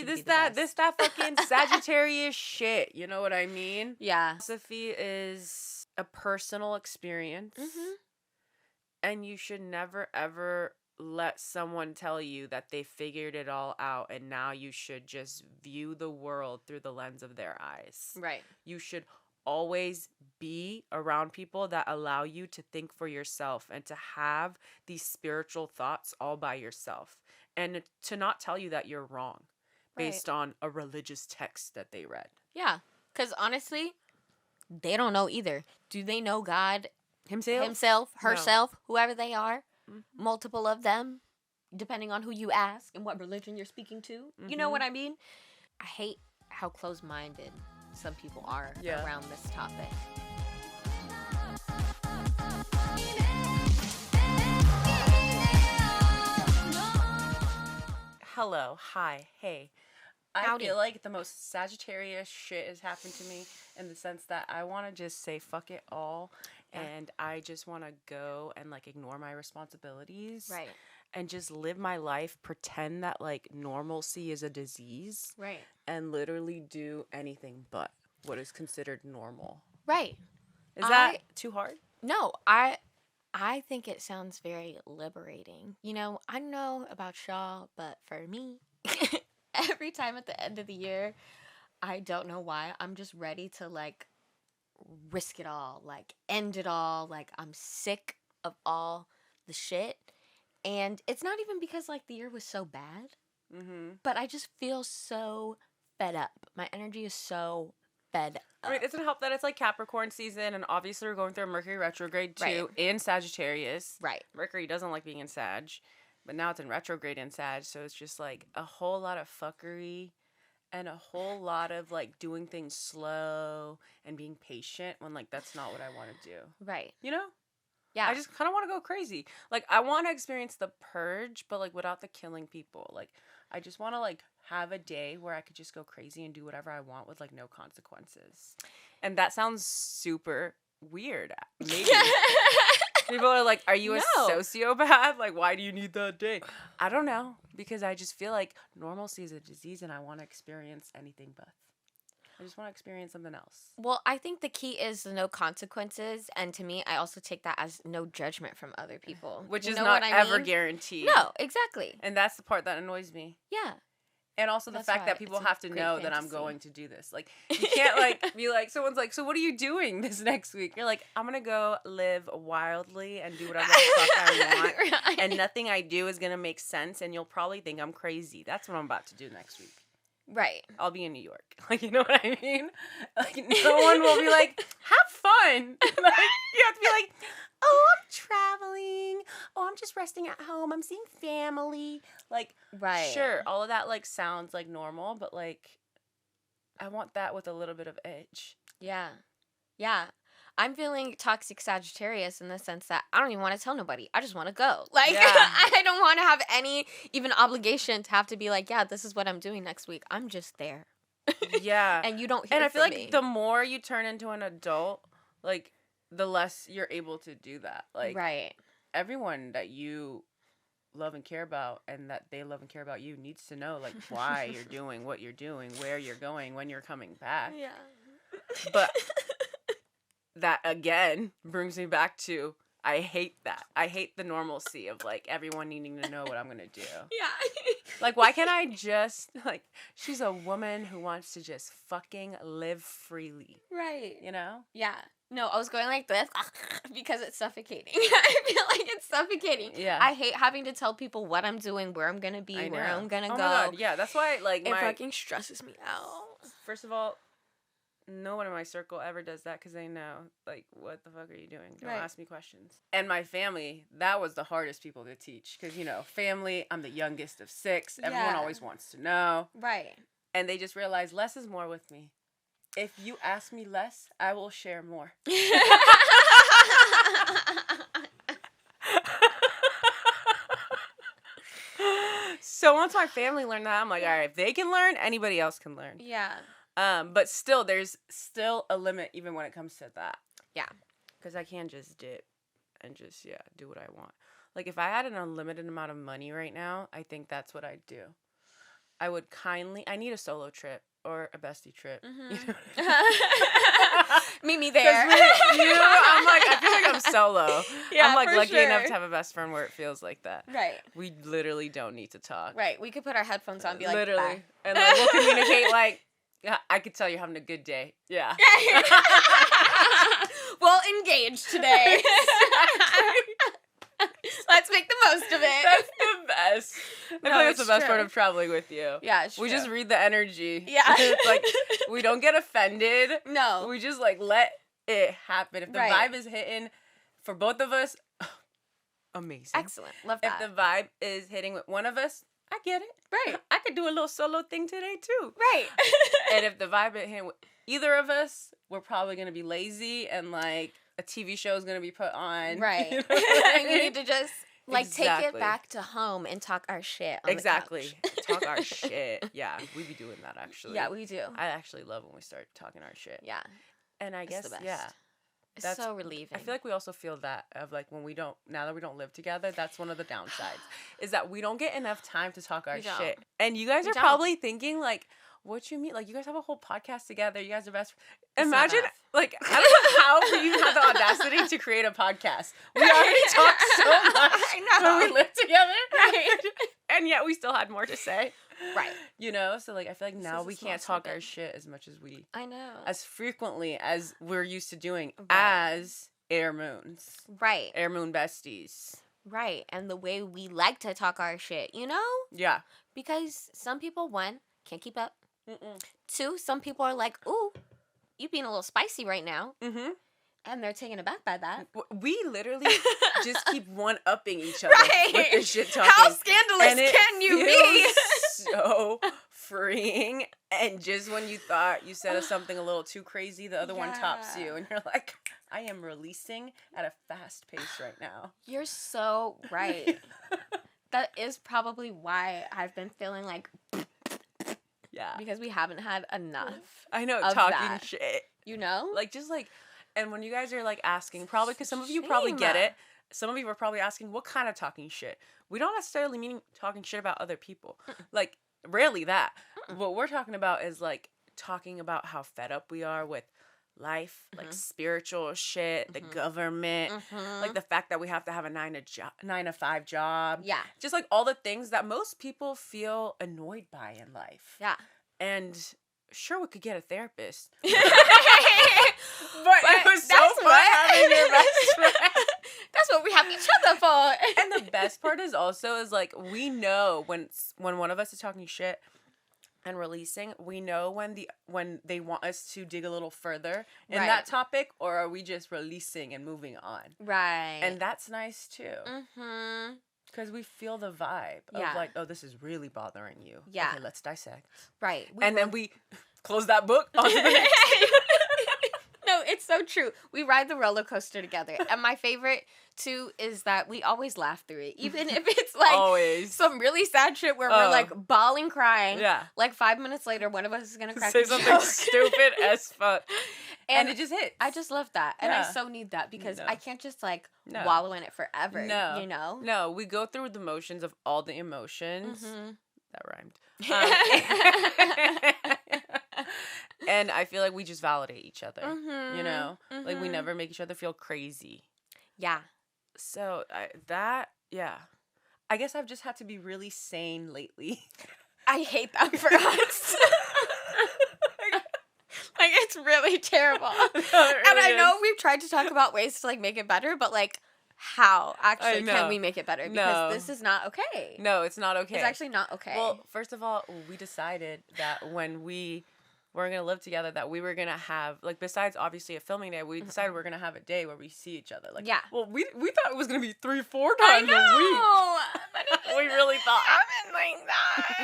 this that fucking Sagittarius shit. You know what I mean? Yeah. Philosophy is a personal experience. Mm-hmm. And you should never, ever let someone tell you that they figured it all out and now you should just view the world through the lens of their eyes. Right. You should always be around people that allow you to think for yourself and to have these spiritual thoughts all by yourself and to not tell you that you're wrong based on a religious text that they read. Yeah. Because honestly, they don't know either. Do they know God? Himself, herself, no. Whoever they are, multiple of them, depending on who you ask and what religion you're speaking to. Mm-hmm. You know what I mean? I hate how close-minded some people are around this topic. Hello, hi, hey. Howdy. I feel like the most Sagittarius shit has happened to me in the sense that I want to just say fuck it all. And I just want to go and, like, ignore my responsibilities. Right. And just live my life, pretend that, like, normalcy is a disease. Right. And literally do anything but what is considered normal. Right. Is that too hard? No, I think it sounds very liberating. You know, I don't know about y'all, but for me, every time at the end of the year, I don't know why, I'm just ready to, like, risk it all, like end it all, like I'm sick of all the shit. And it's not even because like the year was so bad, but I just feel so fed up. My energy is so fed up. I mean, it doesn't help that it's like Capricorn season, and obviously we're going through a Mercury retrograde too in Sagittarius. Right. Mercury doesn't like being in Sag, but now it's in retrograde in Sag, so it's just like a whole lot of fuckery. And a whole lot of, like, doing things slow and being patient when, like, that's not what I want to do. Right. You know? Yeah. I just kind of want to go crazy. Like, I want to experience the purge, but, like, without the killing people. Like, I just want to, like, have a day where I could just go crazy and do whatever I want with, like, no consequences. And that sounds super weird. Maybe. People are like, are you a sociopath? Like, why do you need that day? I don't know. Because I just feel like normalcy is a disease and I want to experience anything but. I just want to experience something else. Well, I think the key is the no consequences. And to me, I also take that as no judgment from other people. Which is not ever guaranteed. No, exactly. And that's the part that annoys me. Yeah. And also the fact that people have to know that I'm going to do this. Like, you can't, like, be like, someone's like, so what are you doing this next week? You're like, I'm going to go live wildly and do whatever the fuck I want. Right. And nothing I do is going to make sense, and you'll probably think I'm crazy. That's what I'm about to do next week. Right. I'll be in New York. Like, you know what I mean? Like, no one will be like, have fun. Like, you have to be like, oh, I'm traveling. Oh, I'm just resting at home. I'm seeing family. Like, sure, all of that, like, sounds like normal, but, like, I want that with a little bit of edge. Yeah. Yeah. I'm feeling toxic Sagittarius in the sense that I don't even want to tell nobody. I just want to go. Like, I don't want to have any even obligation to have to be like, yeah, this is what I'm doing next week. I'm just there. Yeah. And you don't hear And I feel from like me. the more you turn into an adult, like, the less you're able to do that. Like, everyone that you love and care about and that they love and care about you needs to know, like, why you're doing what you're doing, where you're going, when you're coming back. Yeah. But that, again, brings me back to, I hate that. I hate the normalcy of, like, everyone needing to know what I'm going to do. Yeah. Like, why can't I just, like, she's a woman who wants to just fucking live freely. Right. You know? Yeah. No, I was going like this because it's suffocating. I feel like it's suffocating. Yeah. I hate having to tell people what I'm doing, where I'm going to be, where I'm going to go. Oh, my God. Yeah, that's why, like, it fucking stresses me out. First of all, no one in my circle ever does that because they know, like, what the fuck are you doing? Don't ask me questions. And my family, that was the hardest people to teach because, you know, family, I'm the youngest of 6. Everyone always wants to know. Right. And they just realize less is more with me. If you ask me less, I will share more. So once my family learned that, I'm like, all right, if they can learn, anybody else can learn. Yeah. But still, there's still a limit even when it comes to that. Yeah. Because I can't just dip and just, do what I want. Like, if I had an unlimited amount of money right now, I think that's what I'd do. I need a solo trip or a bestie trip. Mm-hmm. You know? Meet me there. I'm like, I feel like I'm solo. Yeah, I'm like for lucky enough sure. to have a best friend where it feels like that. Right. We literally don't need to talk. Right. We could put our headphones on and be like, literally. bye. And like, we'll communicate like, yeah, I could tell you're having a good day. Yeah. We'll engage today. Let's make the most of it. That's the best. I feel like that's the best part true. of traveling with you. Yeah, it's We true. just read the energy. Yeah. It's like, we don't get offended. No. We just like let it happen. If the Right. vibe is hitting for both of us, amazing. Excellent. Love that. If the vibe is hitting with one of us, I get it. Right. I could do a little solo thing today too. Right. And if the vibe is hitting with either of us, we're probably going to be lazy and like a TV show is going to be put on. Right. You know what I And you mean? need to just like take it Exactly. back to home and talk our shit on Exactly. the couch. Talk our shit. Yeah, we be doing that actually. Yeah, we do. I actually love when we start talking our shit. Yeah. And I It's guess, the best. yeah. It's That's- so relieving. I feel like we also feel that of like when now that we don't live together, that's one of the downsides is that we don't get enough time to talk our We don't. shit. And you guys We are don't. probably thinking like, what you mean? Like you guys have a whole podcast together. You guys are best. It's not Imagine enough. like I don't know how you have the audacity to create a podcast. We already talk so much I know. when we live together, Right. and yet we still had more to say. Right. You know, so like I feel like now is a we small can't talk our snippet. shit as much I know. as frequently as we're used to doing Right. as air moons, Right. air moon besties. Right. And the way we like to talk our shit, you know? Yeah. Because some people, one, can't keep up. Mm-mm. Two, some people are like, ooh, you being a little spicy right now. Mm-hmm. And they're taken aback by that. We literally just keep one-upping each other Right. with this shit talking. How scandalous And it can you be? feels so freeing. And just when you thought you said something a little too crazy, the other one tops you. And you're like, I am releasing at a fast pace right now. You're so right. That is probably why I've been feeling like, Yeah. because we haven't had enough, I know, of talking that. shit. you know? Like, just like, and when you guys are like asking, probably because some of you probably get Shame. it. Some of you are probably asking, what kind of talking shit? We don't necessarily mean talking shit about other people. Like, rarely that. What we're talking about is like talking about how fed up we are with life, like spiritual shit, the government, like the fact that we have to have a 9 to 5 job. Yeah. Just like all the things that most people feel annoyed by in life. Yeah. And sure, we could get a therapist. But But it was so that's fun what- having your best friend. That's what we have each other for. And the best part is also is like we know when one of us is talking shit and releasing, we know when they want us to dig a little further in Right. that topic, or are we just releasing and moving on? Right. And that's nice too, mm-hmm. because we feel the vibe Yeah. of like, oh, this is really bothering you. Yeah. Okay, let's dissect. Right. And then we close that book on to the next. No, it's so true. We ride the roller coaster together. And my favorite, too, is that we always laugh through it. Even if it's like Always. some really sad shit where Oh. we're like bawling, crying. Yeah. Like 5 minutes later, one of us is going to crack Say a something joke. stupid as fuck. And And it just hits. I just love that. And I Yeah. so need that because No. I can't just like No. wallow in it forever. No. You know? No, we go through the motions of all the emotions. Mhm. That rhymed. And I feel like we just validate each other. You know? Like we Mhm. never make each other feel crazy. Yeah. So I guess I've just had to be really sane lately. I hate that for us. Like, it's really terrible. And I know we've tried to talk about ways to, like, make it better, but, like, how actually know. can we make it better? Because No. this is not okay. No, it's not okay. It's actually not okay. Well, first of all, we decided that when we were going to live together, that we were going to have, like, besides obviously a filming day, we decided we're going to have a day where we see each other. Like, Yeah. Well, we thought it was going to be 3-4 I times know. But it a week. We really thought. haven't like that.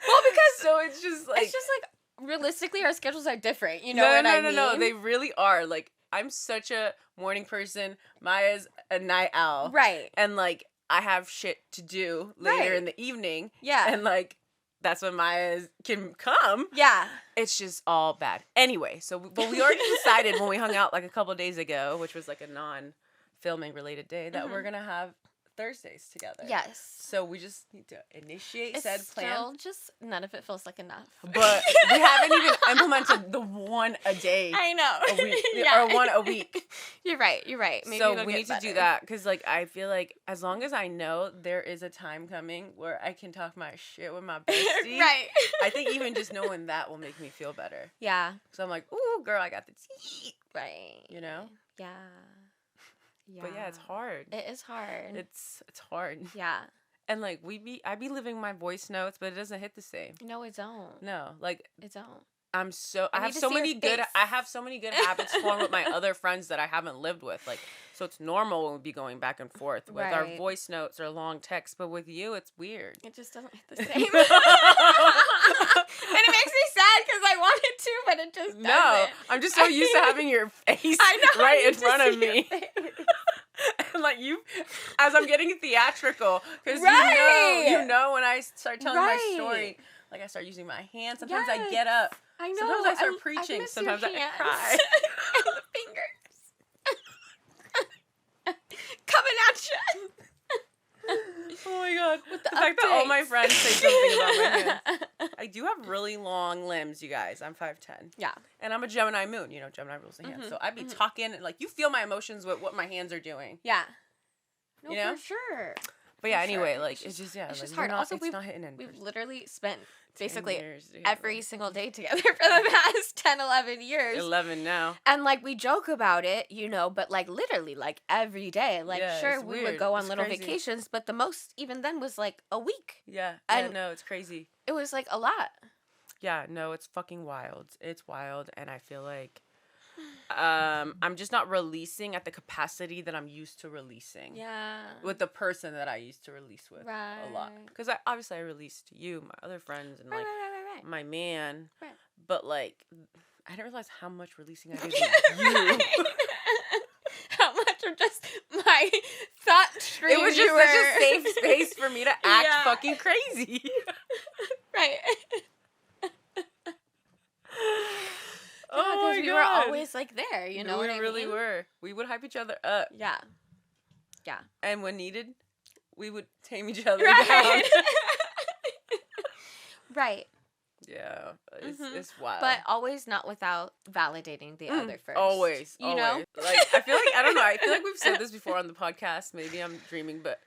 Well, because so it's just like It's just like realistically our schedules are different. You know what I mean? No, they really are. Like, I'm such a morning person. Maya's a night owl. Right. And like I have shit to do later Right. in the evening. Yeah. And like that's when Maya can come. Yeah. It's just all bad. Anyway, but we already decided when we hung out like a couple days ago, which was like a non-filming related day, that we're gonna have Thursdays together. Yes. So we just need to initiate It's said plan. still just none of it feels like enough. But we haven't even implemented the one a day. I know. A week. Yeah. Or one a week. You're right. Maybe so it'll we get need to do better. that because, like, I feel like as long as I know there is a time coming where I can talk my shit with my bestie, Right. I think even just knowing that will make me feel better. Yeah. So I'm like, ooh, girl, I got the tea. Right. You know? Yeah. Yeah. But yeah, it's hard. It is hard. It's hard. Yeah. And like I be living my voice notes, but it doesn't hit the same. No, it don't. No, like It don't. I have need to so see your many good face. I have so many good habits formed with my other friends that I haven't lived with. Like, so it's normal when we be going back and forth with our Right. voice notes or long texts, but with you it's weird. It just doesn't hit the same. And it makes me sad because I wanted to, but it just doesn't. No, I'm just so used to having your face I know, I right need in to front of see me. your face. And like you, as I'm getting theatrical, because Right. you know when I start telling my Right. story, like I start using my hands. Sometimes I Yes. get up. I know. Sometimes I start I preaching. miss Sometimes your I hands. cry. And the fingers. Coming at you. Oh my god. With the fact that all my updates. friends say something about my hands. I do have really long limbs, you guys. I'm 5'10". Yeah. And I'm a Gemini moon. You know, Gemini rules the hands. Mhm, So I'd be talking, and like, you feel my emotions with what my hands are doing. Yeah. No, You know? for sure. But yeah, For sure. anyway, like, It's it's just- just, yeah. it's like, just we're hard. not, Also, it's we've- not hitting in We've person. literally spent 10 basically years together. every single day together for the past 10, 11 years. 11 now. And, like, we joke about it, you know, but, like, literally, like, every day. Like, Yeah, sure, it's we would weird. go on It's little crazy. vacations, but the most, even then, was, like, a week. Yeah. And- no, it's crazy. It was, like, a lot. Yeah, no, it's fucking wild. It's wild, and I feel like I'm just not releasing at the capacity that I'm used to releasing. Yeah. With the person that I used to release with Right. a lot. Because obviously I released to you, my other friends, and like Right. my man. Right. But like, I didn't realize how much releasing I did with you. How much of just my thought stream It was you just were... such a safe space for me to act Yeah. fucking crazy. Right. Oh my we god. were always like there, you know we what I really mean? were. We would hype each other up. Yeah. Yeah. And when needed, we would tame each other Right. down. Right. Yeah, Mhm. it's wild. But always not without validating the other first. Always, You always. know? Like, I feel like, I don't know, I feel like we've said this before on the podcast. Maybe I'm dreaming, but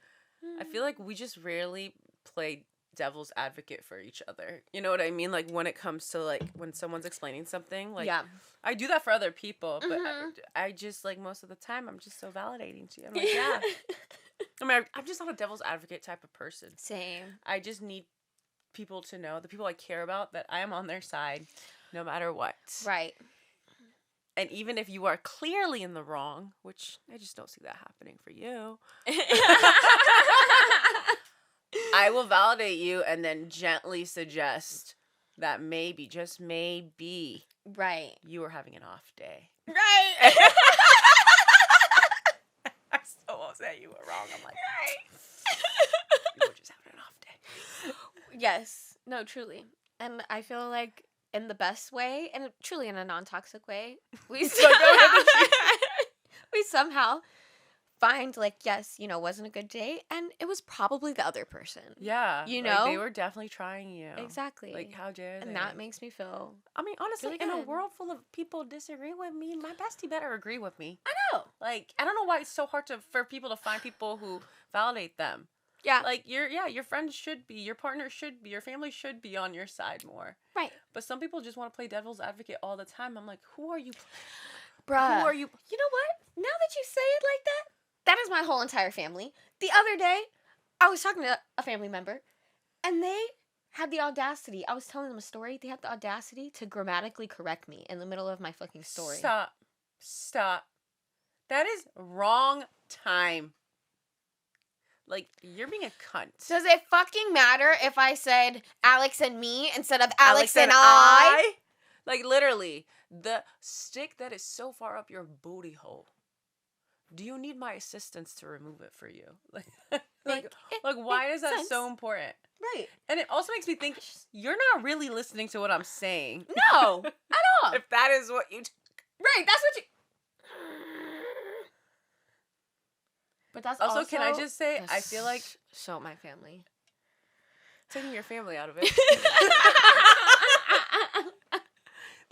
I feel like we just rarely play devil's advocate for each other. You know what I mean? Like, when it comes to, like, when someone's explaining something, like, yeah. I do that for other people, but Mhm. I just, like, most of the time, I'm just so validating to you. I'm like, yeah. I mean, I'm just not a devil's advocate type of person. Same. I just need people to know, the people I care about, that I am on their side no matter what. Right. And even if you are clearly in the wrong, which I just don't see that happening for you, I will validate you and then gently suggest that maybe, just maybe, Right. you are having an off day. Right. I still won't say you were wrong. I'm like, Right. you were just having an off day. Yes. No, truly. And I feel like in the best way, and truly in a non-toxic way, we somehow find, like, yes, you know, wasn't a good day, and it was probably the other person. Yeah. You like, know? they were definitely trying you. Exactly. Like, how dare they? and that makes me feel... I mean, honestly, really in a good. world full of people disagree with me, my bestie better agree with me. I know. Like, I don't know why it's so hard for people to find people who validate them. Yeah. Like, your friends should be, your partner should be, your family should be on your side more. Right. But some people just want to play devil's advocate all the time. I'm like, who are you? Bruh. Who are you? You know what? Now that you say it like that, that is my whole entire family. The other day, I was talking to a family member, and they had the audacity. I was telling them a story. They had the audacity to grammatically correct me in the middle of my fucking story. Stop. That is wrong time. Like, you're being a cunt. Does it fucking matter if I said Alex and me instead of Alex and I? Like, literally, the stick that is so far up your booty hole. Do you need my assistance to remove it for you? Like, why is that so important? Right. And it also makes me think, you're not really listening to what I'm saying. No, at all. If that is what you... Right, that's what you... But that's also can I just say, I feel like so my family. Taking your family out of it.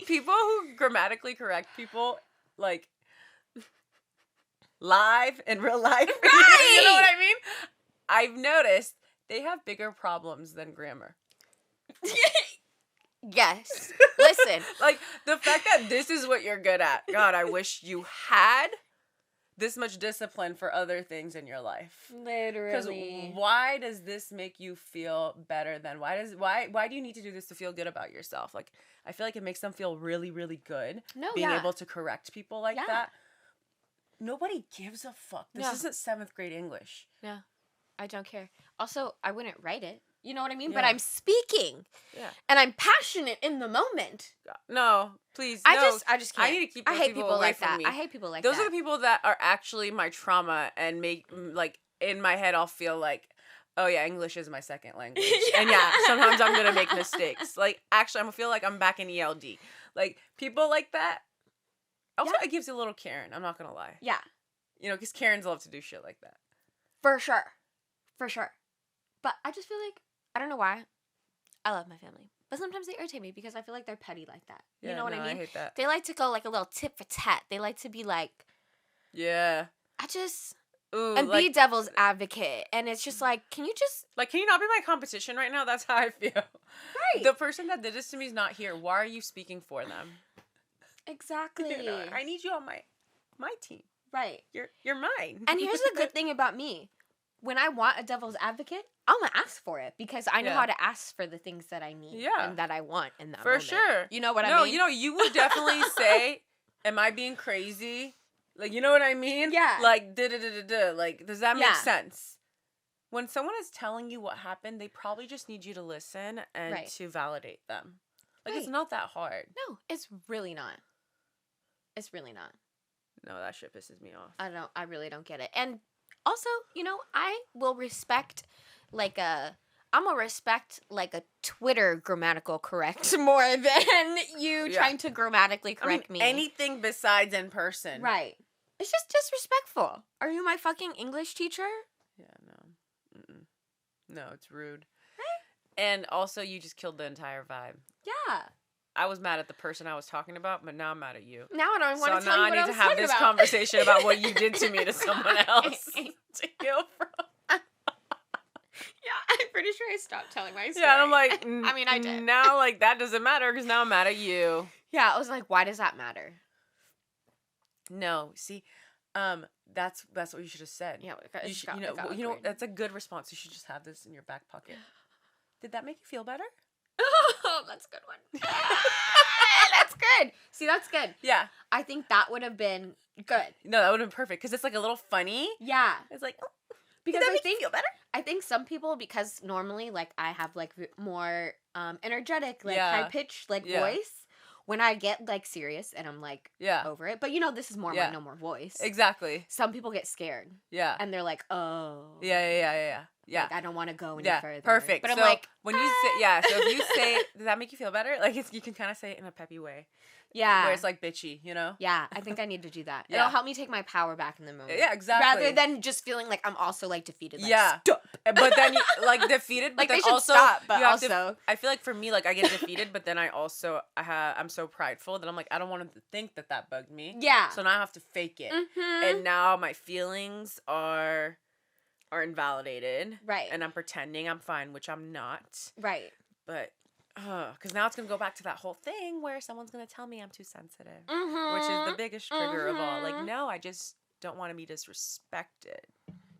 People who grammatically correct people, like, live in real life. Right! You know what I mean? I've noticed they have bigger problems than grammar. Yes. Listen. Like, the fact that this is what you're good at. God, I wish you had this much discipline for other things in your life. Literally. Because why does this make you feel better than why do you need to do this to feel good about yourself? Like, I feel like it makes them feel really, really good being able to correct people like that. Nobody gives a fuck. This isn't 7th grade English. Yeah. I don't care. Also, I wouldn't write it. You know what I mean? Yeah. But I'm speaking. Yeah. And I'm passionate in the moment. No, please. I just can't. I need to keep those people away like from that. me. I hate people like those that. Those are the people that are actually my trauma and make, like, in my head, I'll feel like, oh yeah, English is my second language. And yeah, sometimes I'm going to make mistakes. Like, actually, I'm going to feel like I'm back in ELD. Like, people like that. Also, it gives you a little Karen. I'm not going to lie. Yeah. You know, because Karens love to do shit like that. For sure. For sure. But I just feel like, I don't know why. I love my family. But sometimes they irritate me because I feel like they're petty like that. You know what I mean? I hate that. They like to go like a little tit for tat. They like to be like... Yeah. And be devil's advocate. And it's just like, can you just... Like, can you not be my competition right now? That's how I feel. Right. The person that did this to me is not here. Why are you speaking for them? Exactly. You know, I need you on my team. Right. You're mine. And here's the good thing about me. When I want a devil's advocate, I'm going to ask for it because I know how to ask for the things that I need and that I want in that moment. For sure. You know what I mean? No, you know, you would definitely say, am I being crazy? Like, you know what I mean? Yeah. Like, like, does that make sense? When someone is telling you what happened, they probably just need you to listen and to validate them. Like, it's not that hard. No, it's really not. It's really not. No, that shit pisses me off. I really don't get it. And also, you know, I will respect I'm gonna respect like a Twitter grammatical correct more than you trying to grammatically correct me. Anything besides in person. Right. It's just disrespectful. Are you my fucking English teacher? Yeah, no. Mm-mm. No, it's rude. Right? And also, you just killed the entire vibe. Yeah. I was mad at the person I was talking about, but now I'm mad at you. Now I don't want to tell you what I was talking about. So now I need to have this conversation about what you did to me to someone else to heal from. Yeah, I'm pretty sure I stopped telling my story. Yeah, and I'm like, I mean, I did. Now, like, that doesn't matter because now I'm mad at you. Yeah, I was like, why does that matter? No, see, that's what you should have said. Yeah, you know, that's a good response. You should just have this in your back pocket. Did that make you feel better? Oh, that's a good one. That's good. See, that's good. Yeah. I think that would have been good. No, that would have been perfect because it's like a little funny. Yeah. It's like, oh, because did that make you feel better? I think some people, because normally, like, I have, like, more energetic, like, high-pitched, like, voice. When I get, like, serious and I'm, like, over it. But, you know, this is more my no more voice. Exactly. Some people get scared. Yeah. And they're like, oh. Yeah. Like, I don't want to go any further. Perfect. But I'm like, when you say, so if you say, does that make you feel better? Like, you can kind of say it in a peppy way. Yeah. Where it's, like, bitchy, you know? Yeah, I think I need to do that. It'll help me take my power back in the moment. Yeah, exactly. Rather than just feeling like I'm also, like, defeated. Like, stop. But then, like, defeated, but like, then they should also... stop, but also... I feel like for me, like, I get defeated, but then I also... I'm so prideful that I'm like, I don't want them to think that bugged me. Yeah. So now I have to fake it. Mm-hmm. And now my feelings are invalidated. Right. And I'm pretending I'm fine, which I'm not. Right. But... because now it's going to go back to that whole thing where someone's going to tell me I'm too sensitive, which is the biggest trigger of all. Like, no, I just don't want to be disrespected.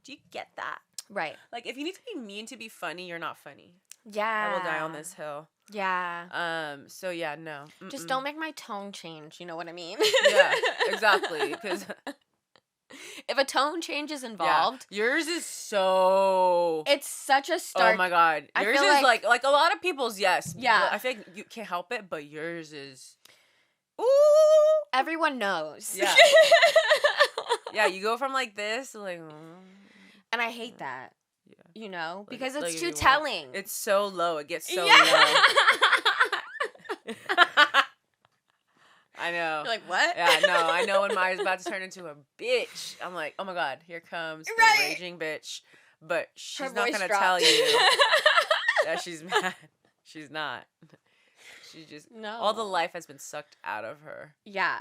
Do you get that? Right. Like, if you need to be mean to be funny, you're not funny. Yeah. I will die on this hill. Yeah. So, yeah, no. Mm-mm. Just don't make my tone change. You know what I mean? Yeah, exactly. Because... if a tone change is involved, yours is so. It's such a stark. Oh my god, yours is like a lot of people's. Yes, yeah. I feel like you can't help it, but yours is. Ooh, everyone knows. Yeah, yeah. You go from like this, like, and I hate that. Yeah, you know, because like, it's too telling. It's so low. It gets so low. I know. You're like, what? Yeah, no, I know when Maya's about to turn into a bitch. I'm like, oh my God, here comes the raging bitch. But she's not going to tell you that she's mad. She's not. She just, all the life has been sucked out of her. Yeah.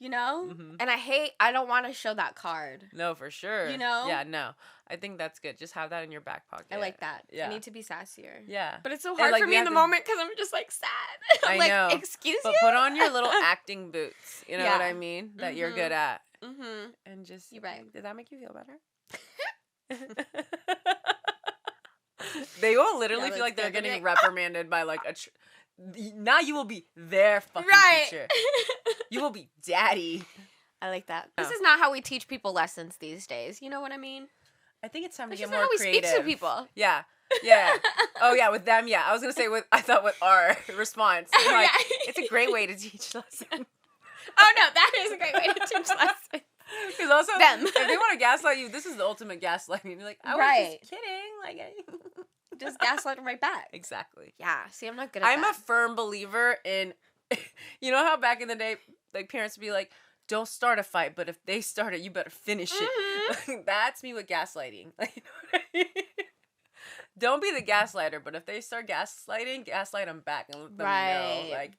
You know? Mm-hmm. And I don't want to show that card. No, for sure. You know? Yeah, no. I think that's good. Just have that in your back pocket. I like that. Yeah. I need to be sassier. Yeah. But it's so hard for me in the moment because I'm just like sad. I'm I know. Excuse you? But put on your little acting boots. You know what I mean? That you're good at. Mm-hmm. And just, you're right. Did that make you feel better? They will literally feel like they're getting reprimanded by like now you will be their fucking teacher. You will be daddy. I like that. This is not how we teach people lessons these days. You know what I mean? I think it's time to get more creative. This is how we speak to people. Yeah. Yeah. Oh yeah, with them, yeah. I was gonna say with our response. Like, it's a great way to teach lessons. Oh no, that is a great way to teach lessons. Because also, them. if they want to gaslight you, this is the ultimate gaslighting. You're like, I was just kidding. Like, just gaslight them right back. Exactly. Yeah. See, I'm not good at that. I'm a firm believer in, you know how back in the day, like parents would be like, don't start a fight, but if they start it, you better finish it. That's me with gaslighting. Like, you know what I mean? Don't be the gaslighter, but if they start gaslighting, gaslight them back and let them know, like,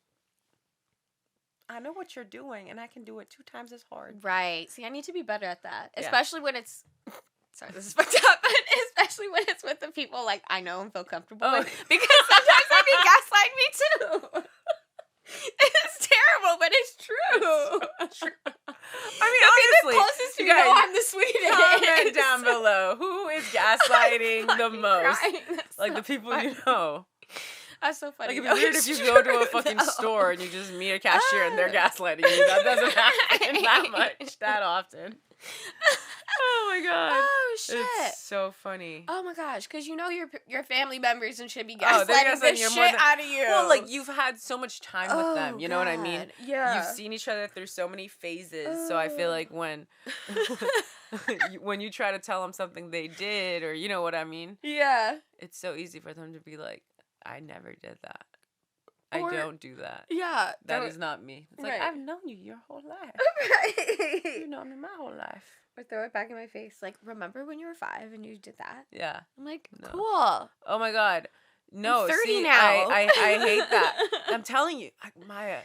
I know what you're doing, and I can do it 2 times as hard. Right. See, I need to be better at that, especially when it's. Sorry, this is fucked up, but especially when it's with the people like I know and feel comfortable with, because sometimes they be gaslighting me too. It's terrible, but it's true. It's so true. I mean, honestly, the closest to you know I'm the sweetest. Comment down below who is gaslighting the most, like the people you know. That's so funny. Like, it'd be weird if you go to a fucking store and you just meet a cashier and they're gaslighting you. That doesn't happen that much, that often. Oh my God. Oh shit. It's so funny. Oh my gosh, because you know your family members and should be gaslighting the shit out of you. Well, like, you've had so much time with them, you know what I mean? Yeah. You've seen each other through so many phases, so I feel like when you try to tell them something they did, or you know what I mean? Yeah. It's so easy for them to be like, I never did that. I don't do that. Yeah. That is not me. It's like, I've known you your whole life. Right. You've known me my whole life. Or throw it back in my face. Like, remember when you were 5 and you did that? Yeah. I'm like, no. Cool. Oh my God. No. I'm 30 now. I hate that. I'm telling you, Maya,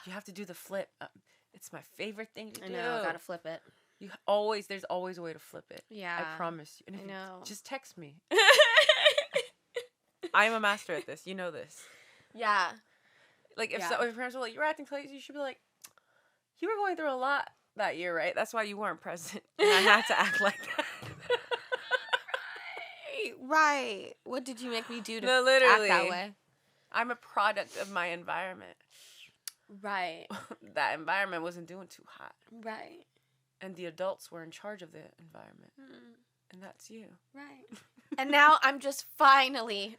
you have to do the flip. It's my favorite thing to do. I know. I gotta flip it. There's always a way to flip it. Yeah. I promise you. And I know. Just text me. I'm a master at this. You know this. Yeah. Like, if your parents were like, you're acting crazy, you should be like, you were going through a lot that year, right? That's why you weren't present. And I had to act like that. Right. What did you make me do to literally, act that way? I'm a product of my environment. Right. That environment wasn't doing too hot. Right. And the adults were in charge of the environment. And that's you. Right. And now I'm just finally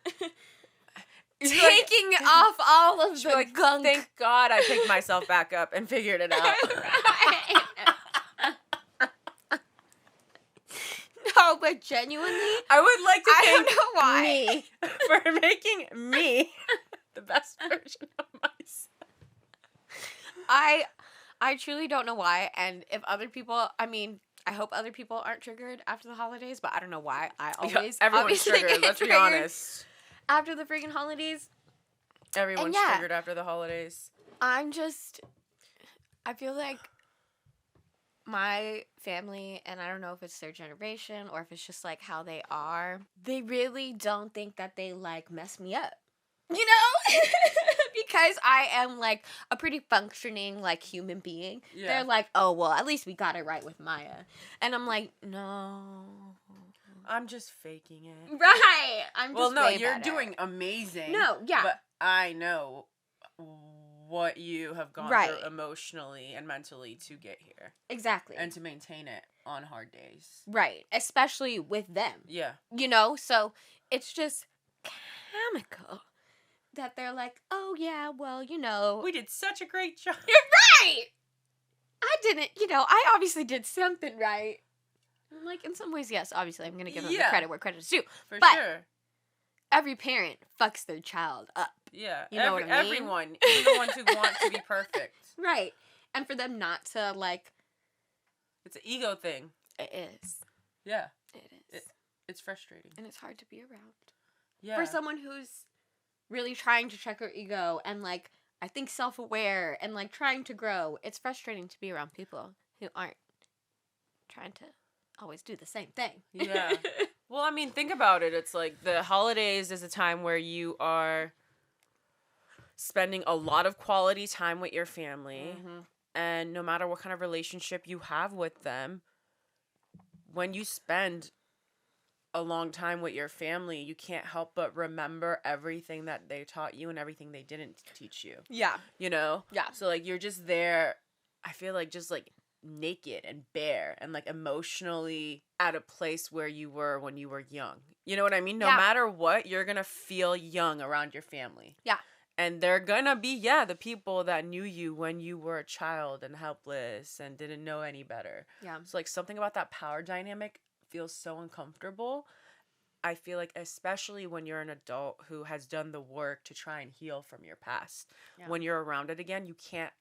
taking off all of the gunk. Thank God I picked myself back up and figured it out. Right. No, but genuinely, I would like to thank don't know why. me for making me the best version of myself. I truly don't know why, and if other people, I mean, I hope other people aren't triggered after the holidays, but I don't know why. Everyone's triggered, let's be honest. After the freaking holidays. Everyone's triggered after the holidays. I feel like my family, and I don't know if it's their generation or if it's just like how they are, they really don't think that they like mess me up. You know? Because I am like a pretty functioning like human being. Yeah. They're like, oh, well, at least we got it right with Maya. And I'm like, no. I'm just faking it. Right. I'm just you're doing amazing. No, yeah. But I know what you have gone through emotionally and mentally to get here. Exactly. And to maintain it on hard days. Right. Especially with them. Yeah. You know? So it's just comical that they're like, oh, yeah, well, you know. We did such a great job. You're right. I didn't, I obviously did something right. I'm like, in some ways, yes, obviously, I'm going to give them the credit where credit is due. For but sure. every parent fucks their child up. Yeah. You know what I mean? Everyone. Even the ones who want to be perfect. Right. And for them not to, like... It's an ego thing. It is. Yeah. It is. It's frustrating. And it's hard to be around. Yeah. For someone who's really trying to check her ego and, like, I think self-aware and, like, trying to grow, it's frustrating to be around people who aren't trying to always do the same thing. Yeah. Well, I mean, think about it. It's like the holidays is a time where you are spending a lot of quality time with your family. Mm-hmm. And no matter what kind of relationship you have with them, when you spend a long time with your family, you can't help but remember everything that they taught you and everything they didn't teach you. Yeah. You know? Yeah. So, like, you're just there, I feel like, just, like, naked and bare and, like, emotionally at a place where you were when you were young. You know what I mean? No matter what, you're gonna feel young around your family. Yeah. And they're gonna be, the people that knew you when you were a child and helpless and didn't know any better. Yeah. So, like, something about that power dynamic feels so uncomfortable. I feel like, especially when you're an adult who has done the work to try and heal from your past. Yeah. When you're around it again, you can't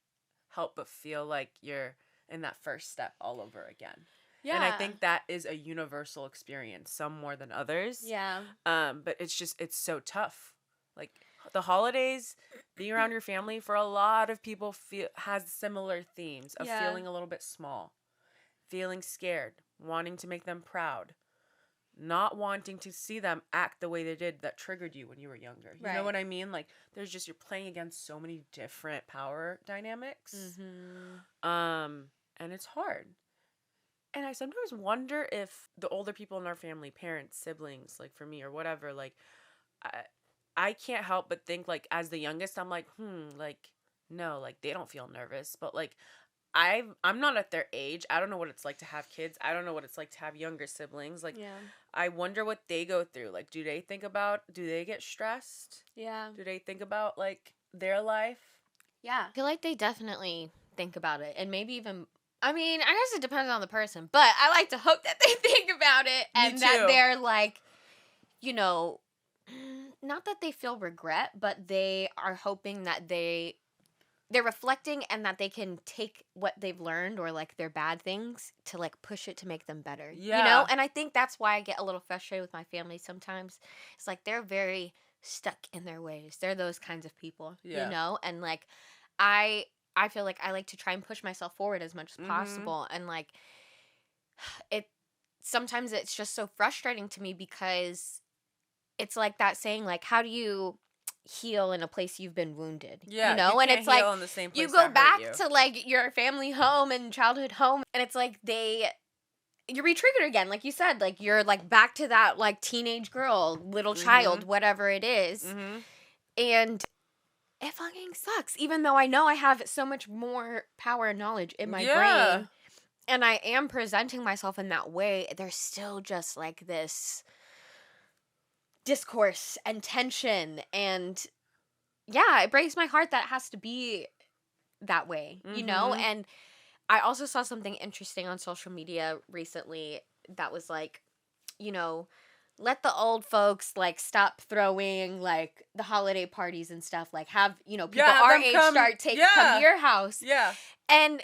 help but feel like you're in that first step all over again. Yeah. And I think that is a universal experience, some more than others. Yeah. But it's so tough. Like, the holidays, being around your family, for a lot of people has similar themes of feeling a little bit small, feeling scared, wanting to make them proud, not wanting to see them act the way they did that triggered you when you were younger. You know what I mean? Like, there's just, you're playing against so many different power dynamics. Mm-hmm. And it's hard. And I sometimes wonder if the older people in our family, parents, siblings, like for me or whatever, like, I can't help but think, like, as the youngest, I'm like, like, no, like, they don't feel nervous. But, like, I'm not at their age. I don't know what it's like to have kids. I don't know what it's like to have younger siblings. Like, I wonder what they go through. Like, do they get stressed? Yeah. Do they think about, like, their life? Yeah. I feel like they definitely think about it. And maybe even, I mean, I guess it depends on the person. But I like to hope that they think about it. And that they're, like, you know, not that they feel regret, but they are hoping that they're reflecting and that they can take what they've learned or, like, their bad things to, like, push it to make them better. Yeah. You know? And I think that's why I get a little frustrated with my family sometimes. It's like they're very stuck in their ways. They're those kinds of people, you know? And, like, I feel like I like to try and push myself forward as much as possible. And, like, sometimes it's just so frustrating to me because it's like that saying, like, how do you heal in a place you've been wounded? Yeah, you know? You and can't it's like in the same place you go back to, like, your family home and childhood home, and it's like you're re-triggered again, like you said, like you're, like, back to that, like, teenage girl, little child, whatever it is. And it fucking sucks, even though I know I have so much more power and knowledge in my brain, and I am presenting myself in that way. There's still just, like, this discourse and tension, and it breaks my heart that it has to be that way, you know? And I also saw something interesting on social media recently that was like, you know, let the old folks, like, stop throwing, like, the holiday parties and stuff, like, have, you know, people our age come to your house. Yeah. And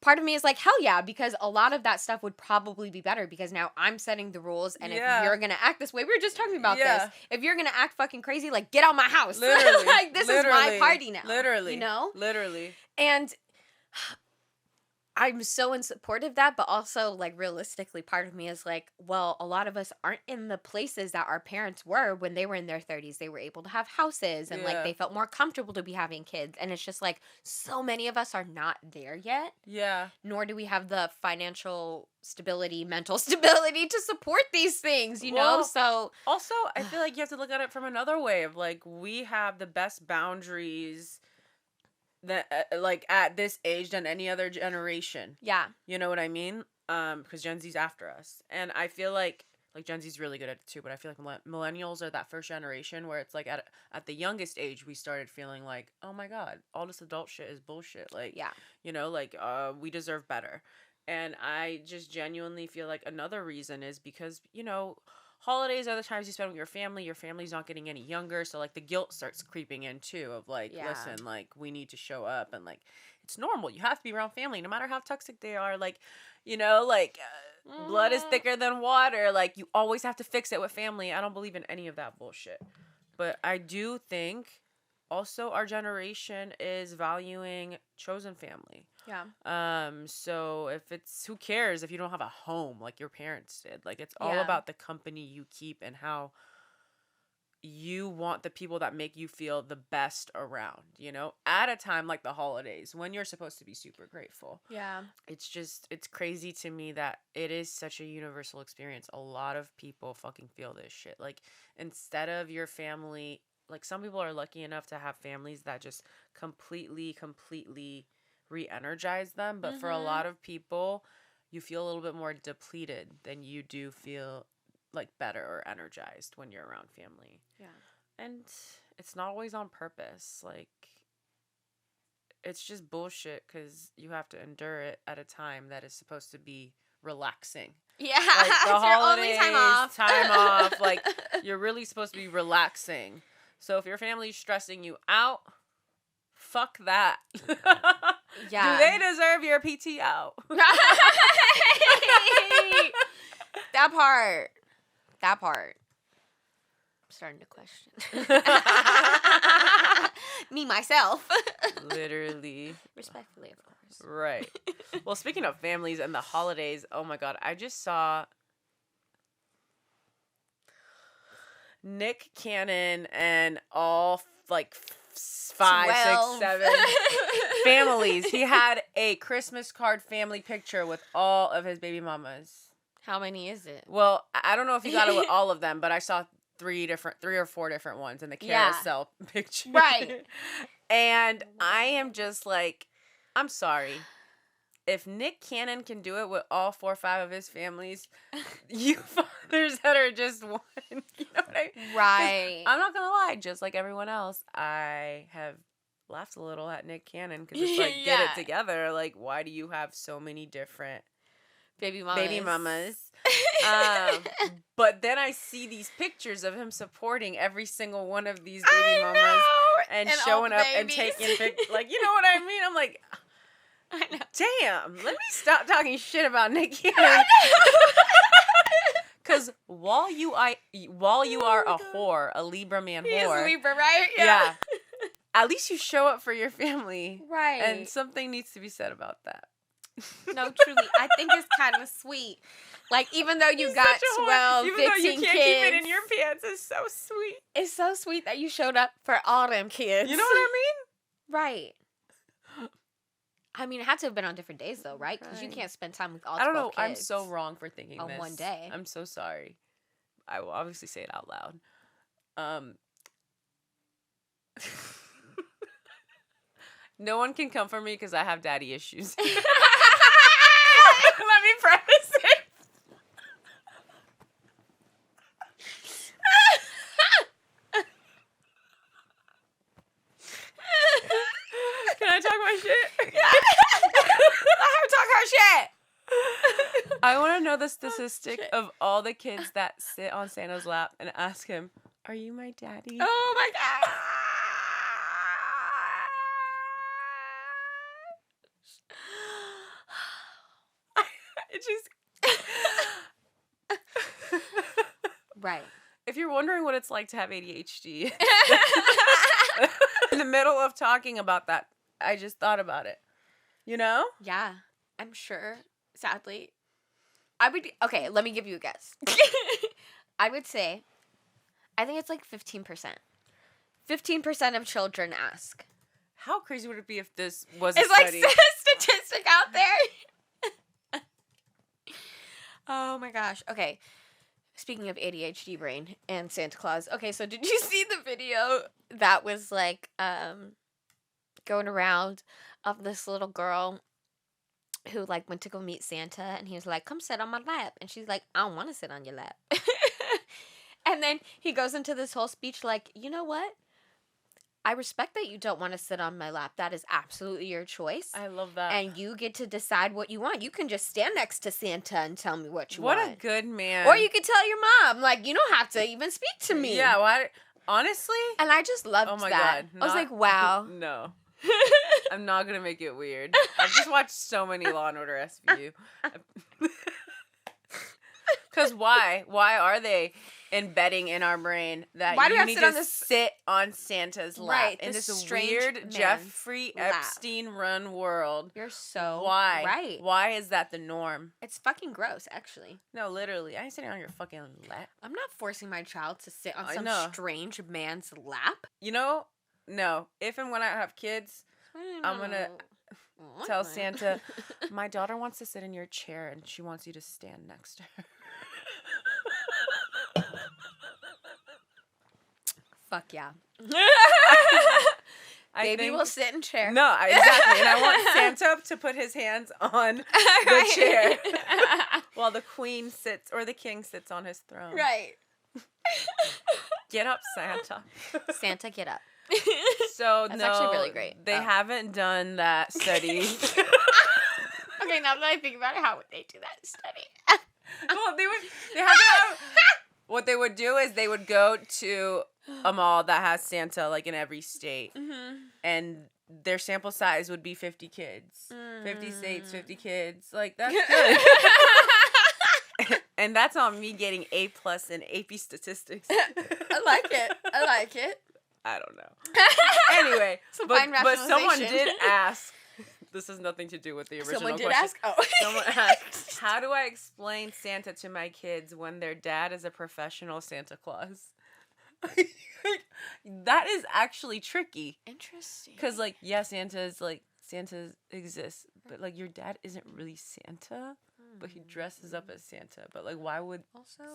part of me is like, hell yeah, because a lot of that stuff would probably be better because now I'm setting the rules, and if you're gonna act this way, we were just talking about this. If you're gonna act fucking crazy, like, get out my house. Literally. Like, this is my party now. Literally. You know? Literally. And I'm so in support of that, but also, like, realistically, part of me is like, well, a lot of us aren't in the places that our parents were when they were in their 30s. They were able to have houses, and, like, they felt more comfortable to be having kids. And it's just, like, so many of us are not there yet. Yeah. Nor do we have the financial stability, mental stability to support these things, you know? So also, I feel like you have to look at it from another way of, like, we have the best boundaries that like at this age than any other generation. Yeah. You know what I mean? Because Gen Z's after us. And I feel like Gen Z's really good at it too, but I feel like millennials are that first generation where it's like at the youngest age we started feeling like, oh my God, all this adult shit is bullshit. Like, you know, like, we deserve better. And I just genuinely feel like another reason is because, you know, holidays are the times you spend with your family. Your family's not getting any younger, so like the guilt starts creeping in too of like, listen, like we need to show up, and like it's normal. You have to be around family no matter how toxic they are. Like, you know, like blood is thicker than water. Like you always have to fix it with family. I don't believe in any of that bullshit. But I do think also our generation is valuing chosen family. Yeah. So if it's, who cares if you don't have a home like your parents did? Like it's all Yeah. about the company you keep and how you want the people that make you feel the best around, you know, at a time like the holidays when you're supposed to be super grateful. Yeah. It's crazy to me that it is such a universal experience. A lot of people fucking feel this shit. Like instead of your family, like some people are lucky enough to have families that just completely re-energize them, but for a lot of people you feel a little bit more depleted than you do feel like better or energized when you're around family. Yeah. And it's not always on purpose. Like it's just bullshit because you have to endure it at a time that is supposed to be relaxing. Yeah, like the holidays, your only time off. Like you're really supposed to be relaxing. So if your family's stressing you out, fuck that. Yeah. Do they deserve your PTO? That part. I'm starting to question. Me, myself. Literally. Respectfully, of course. Right. Well, speaking of families and the holidays, oh my God, I just saw Nick Cannon and all like 5, 12. 6, 7 families. He had a Christmas card family picture with all of his baby mamas. How many is it? Well, I don't know if he got it with all of them, but I saw 3 or 4 different ones in the carousel picture. Right. And I am just like, I'm sorry. If Nick Cannon can do it with all 4 or 5 of his families, you fathers that are just one, you know what I mean? Right. I'm not going to lie, just like everyone else, I have laughed a little at Nick Cannon because it's like, get it together. Like, why do you have so many different baby mamas? But then I see these pictures of him supporting every single one of these baby mamas and showing up and taking pictures. Like, you know what I mean? I'm like, I know. Damn, let me stop talking shit about Nick Cannon. Because while you are a whore, a Libra man He whore. is Libra, right? Yeah. At least you show up for your family. Right. And something needs to be said about that. No, truly. I think it's kind of sweet. Like, even though you got 12, 15 even though you can't kids. keep it in your pants, it's so sweet. It's so sweet that you showed up for all them kids. You know what I mean? Right. I mean, it had to have been on different days, though, right? Because you can't spend time with all 12 I don't know. kids. I'm so wrong for thinking on this. one day. I'm so sorry. I will obviously say it out loud. No one can come for me because I have daddy issues. Let me preface it. Can I talk my shit? Yeah. Let her talk her shit. I want to know the statistic of all the kids that sit on Santa's lap and ask him, "Are you my daddy?" Oh my god. It just Right. If you're wondering what it's like to have ADHD, in the middle of talking about that, I just thought about it. You know? Yeah, I'm sure. Sadly, okay, let me give you a guess. I would say, I think it's like 15%. 15% of children ask. How crazy would it be if this was It's a study? like a statistic out there. Oh my gosh. Okay. Speaking of ADHD brain and Santa Claus. Okay, so did you see the video that was like going around of this little girl who like went to go meet Santa and he was like, "Come sit on my lap." And she's like, "I don't want to sit on your lap." And then he goes into this whole speech like, "You know what? I respect that you don't want to sit on my lap. That is absolutely your choice. I love that. And you get to decide what you want. You can just stand next to Santa and tell me what you what want. a good man. Or you could tell your mom. Like, you don't have to even speak to me. Yeah, why? Honestly? And I just loved that. Oh my God. I was like, wow. No. I'm not going to make it weird. I've just watched so many Law & Order SVU. Because why? Why are they embedding in our brain that Why do we you have need to to sit on Santa's lap Right, in this this strange weird man's Jeffrey lap. Epstein-run world? You're so Why? right. Why is that the norm? It's fucking gross, actually. No, literally. I ain't sitting on your fucking lap. I'm not forcing my child to sit on I some know. strange man's lap. You know, no. If and when I have kids, I'm gonna tell Santa, my daughter wants to sit in your chair and she wants you to stand next to her. Fuck yeah. I Baby think- will sit in chair. No, exactly. And I want Santa to put his hands on the chair while the queen sits or the king sits on his throne. Right. Get up, Santa. Santa, get up. So That's no, actually really great. They haven't done that study. Okay, now that I think about it, how would they do that study? Well, they have to have. What they would do is they would go to a mall that has Santa like in every state, and their sample size would be 50 kids, 50 states, 50 kids. Like that's good. And that's on me getting A+ in AP statistics. I like it. I like it. I don't know. Anyway, but someone did ask. This has nothing to do with the original Someone did question. ask. Oh. Someone asked, how do I explain Santa to my kids when their dad is a professional Santa Claus? That is actually tricky. Interesting. Because, like, yeah, Santa exists, but, like, your dad isn't really Santa, but he dresses up as Santa. But, like, why would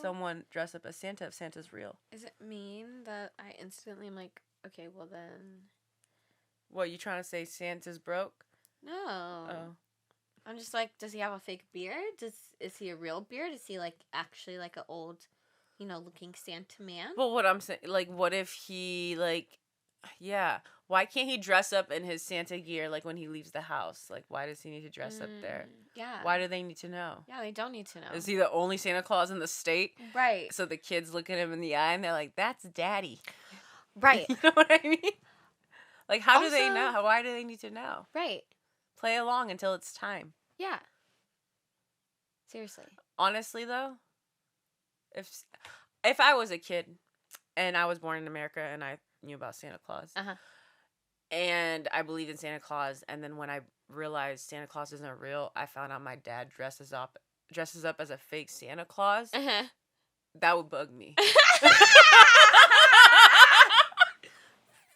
someone dress up as Santa if Santa's real? Is it mean that I instantly am like, okay, well then... What, you trying to say Santa's broke? No. Oh. I'm just like, does he have a fake beard? Is he a real beard? Is he, like, actually, like, an old, looking Santa man? Well, what I'm saying, like, what if he, like, yeah, why can't he dress up in his Santa gear, like, when he leaves the house? Like, why does he need to dress up there? Yeah. Why do they need to know? Yeah, they don't need to know. Is he the only Santa Claus in the state? Right. So the kids look at him in the eye and they're like, that's daddy. Right. You know what I mean? Like, how do they Also- know? Why do they need to know? Right. Play along until it's time. Yeah. Seriously. Honestly, though, if I was a kid and I was born in America and I knew about Santa Claus, and I believed in Santa Claus, and then when I realized Santa Claus isn't real, I found out my dad dresses up as a fake Santa Claus, that would bug me.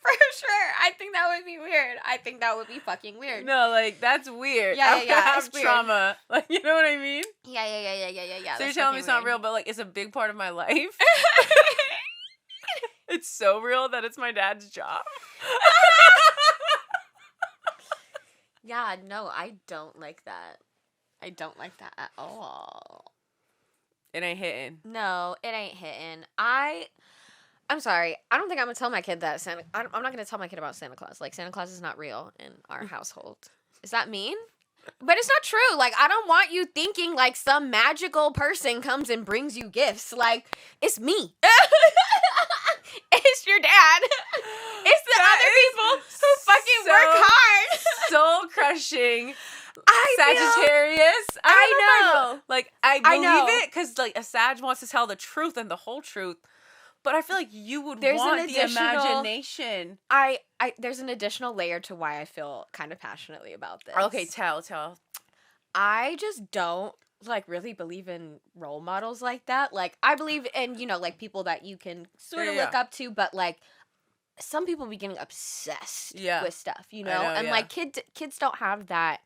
For sure. I think that would be weird. I think that would be fucking weird. No, like, that's weird. Yeah, I'm yeah, gonna yeah, have it's weird. trauma. Like, you know what I mean? Yeah. So you're telling me it's not real, but, like, it's a big part of my life? It's so real that it's my dad's job? Yeah, no, I don't like that. I don't like that at all. It ain't hitting. No, it ain't hitting. I'm sorry. I don't think I'm gonna tell my kid that I'm not gonna tell my kid about Santa Claus. Like, Santa Claus is not real in our household. Is that mean? But it's not true. Like, I don't want you thinking like some magical person comes and brings you gifts. Like, it's me. It's your dad. It's the other people who fucking work hard. Soul crushing. I Sagittarius. I know. Like, I I know. believe it because, like, a Sag wants to tell the truth and the whole truth. But I feel like you would There's want an the additional- imagination. There's an additional layer to why I feel kind of passionately about this. Okay, tell. I just don't like really believe in role models like that. Like, I believe in, like, people that you can sort of look up to, but like some people be getting obsessed with stuff, know, and yeah. like kids don't have that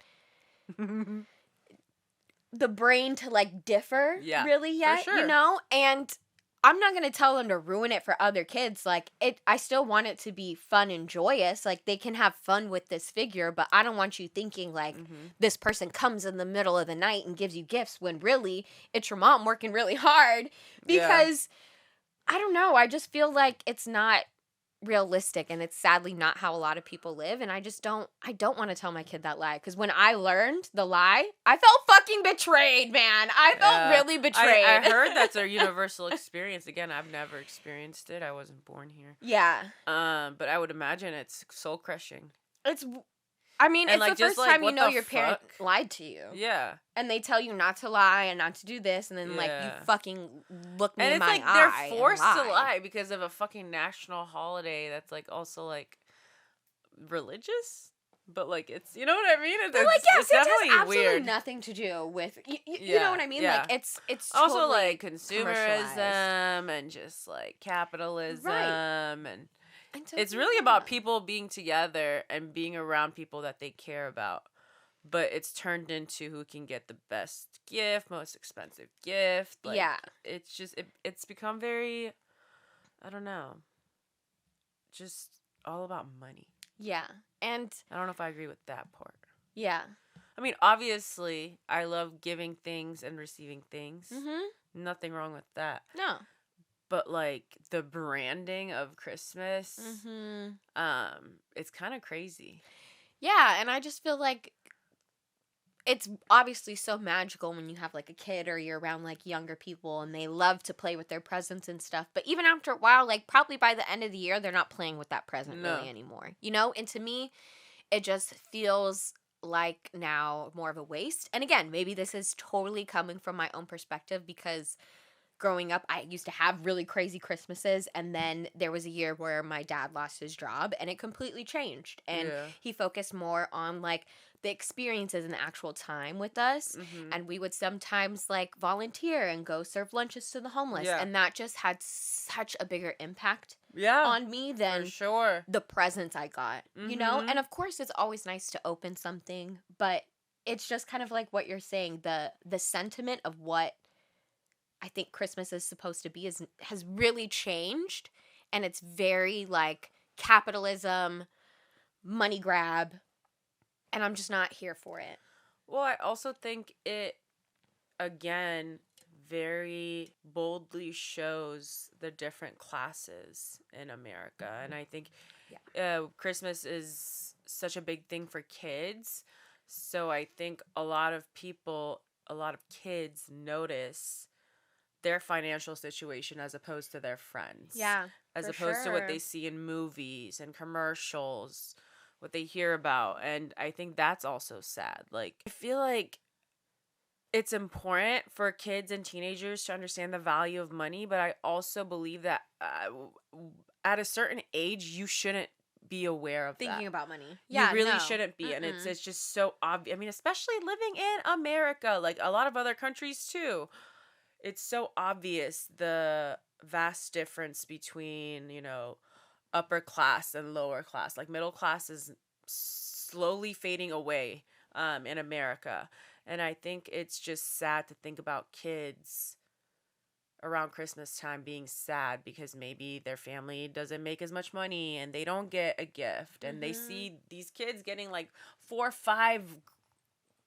the brain to like differ really yet, sure. and I'm not going to tell them to ruin it for other kids. Like, I still want it to be fun and joyous. Like, they can have fun with this figure, but I don't want you thinking, like, this person comes in the middle of the night and gives you gifts when really it's your mom working really hard. Because, I don't know, I just feel like it's not realistic, and it's sadly not how a lot of people live, and I don't want to tell my kid that lie, because when I learned the lie, I felt fucking betrayed, man. I felt really betrayed. I heard that's a universal experience. Again, I've never experienced it. I wasn't born here. Yeah. But I would imagine it's soul crushing. I mean, And, it's like, the first just, like, time you what know the your parent fuck? lied to you. Yeah. And they tell you not to lie and not to do this, and then, like, you Yeah. fucking look me And in it's my like eye they're forced and to lie because of a fucking national holiday that's like also like religious, but like it's, you know what I mean? But, like, yes, it's it has definitely absolutely weird. nothing to do with, you Yeah, know what I mean? yeah. Like, it's Also totally like commercialized. consumerism and just like capitalism and Until it's you really know about that. people being together and being around people that they care about. But it's turned into who can get the best gift, most expensive gift. Like, Yeah. It's just, it's become very, I don't know, just all about money. Yeah. And, I don't know if I agree with that part. yeah. I mean, obviously, I love giving things and receiving things. Mm-hmm. Nothing wrong with that. No. But, like, the branding of Christmas, Mm-hmm. it's kind of crazy. Yeah, and I just feel like it's obviously so magical when you have, like, a kid or you're around, like, younger people and they love to play with their presents and stuff. But even after a while, like, probably by the end of the year, they're not playing with that present No. really anymore. You know? And to me, it just feels like now more of a waste. And again, maybe this is totally coming from my own perspective, because growing up, I used to have really crazy Christmases, and then there was a year where my dad lost his job, and it completely changed. And Yeah. he focused more on, like, the experiences and the actual time with us. Mm-hmm. And we would sometimes, like, volunteer and go serve lunches to the homeless. Yeah. And that just had such a bigger impact Yeah. on me than For sure. the presents I got, you know? Mhm. And of course, it's always nice to open something, but it's just kind of like what you're saying, the sentiment of what I think Christmas is supposed to be has really changed, and it's very like capitalism, money grab, and I'm just not here for it. Well, I also think it, again, very boldly shows the different classes in America. And I think Christmas is such a big thing for kids. So I think a lot of kids notice their financial situation as opposed to their friends. Yeah. As for opposed to what they sure. see in movies and commercials, what they hear about. And I think that's also sad. Like, I feel like it's important for kids and teenagers to understand the value of money, but I also believe that at a certain age, you shouldn't be aware of Thinking that. about money. You Yeah, really no. shouldn't be. And Mm-mm. it's just so obvious. I mean, especially living in America, like a lot of other countries too. It's so obvious the vast difference between, you know, upper class and lower class. Like middle class is slowly fading away in America. And I think it's just sad to think about kids around Christmas time being sad because maybe their family doesn't make as much money and they don't get a gift. And they see these kids getting like 4 or 5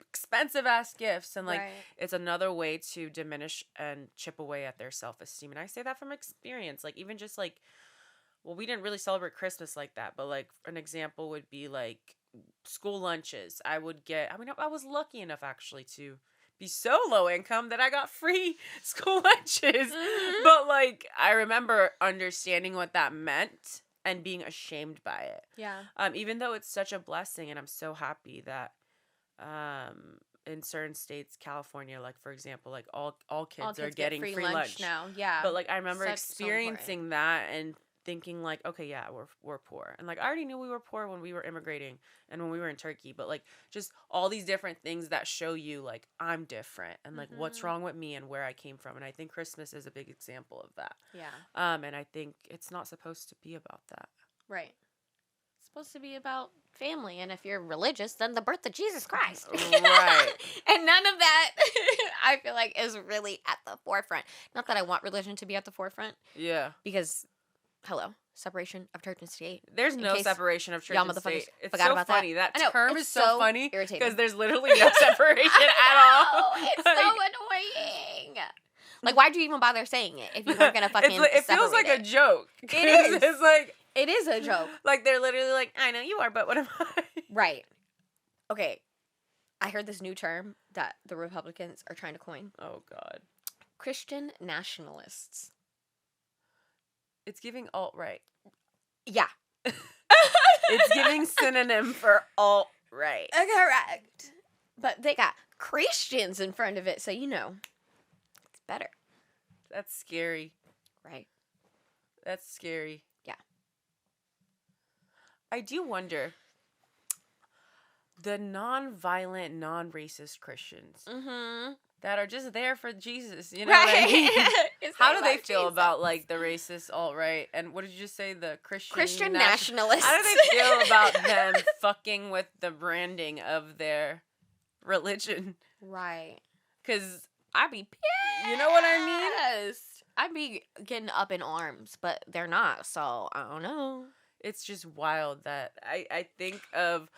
expensive ass gifts, and like Right. it's another way to diminish and chip away at their self-esteem. And I say that from experience. Like even just like, well, we didn't really celebrate Christmas like that, but like an example would be like school lunches. I was lucky enough actually to be so low income that I got free school lunches. But like I remember understanding what that meant and being ashamed by it. Yeah. Even though it's such a blessing, and I'm so happy that in certain states, California, like for example, like all kids, All kids are get getting free lunch now. Yeah. But like I remember So experiencing important. that and thinking like, okay, yeah, we're poor. And like I already knew we were poor when we were immigrating and when we were in Turkey, but like just all these different things that show you like I'm different and like what's wrong with me and where I came from. And I think Christmas is a big example of that. Yeah. And I think it's not supposed to be about that. Right. It's supposed to be about family, and if you're religious, then the birth of Jesus Christ. Right. And none of that, I feel like, is really at the forefront. Not that I want religion to be at the forefront, Yeah. because, hello, separation of church and state. There's In no case separation of church y'all and motherfuckers state. It's forgot so about that. funny. That I know, term it's is so funny irritating. because there's literally no separation at all. Oh, it's so annoying. Like, why'd you even bother saying it if you weren't gonna fucking It feels like separate a joke. It is. It's like It is a joke. Like, they're literally like, I know you are, but what am I? Right. Okay. I heard this new term that the Republicans are trying to coin. Oh, God. Christian nationalists. It's giving alt-right. Yeah. It's giving synonym for alt-right. Correct. But they got Christians in front of it, so it's better. That's scary. Right. That's scary. Yeah. I do wonder, the non-violent, non-racist Christians that are just there for Jesus, you know what I mean? How do they feel about, like, the racist alt-right? And what did you just say? The Christian nationalists. How do they feel about them fucking with the branding of their religion? Right. Because I'd be pissed. you know what I mean? I'd be getting up in arms, but they're not, so I don't know. It's just wild that I think of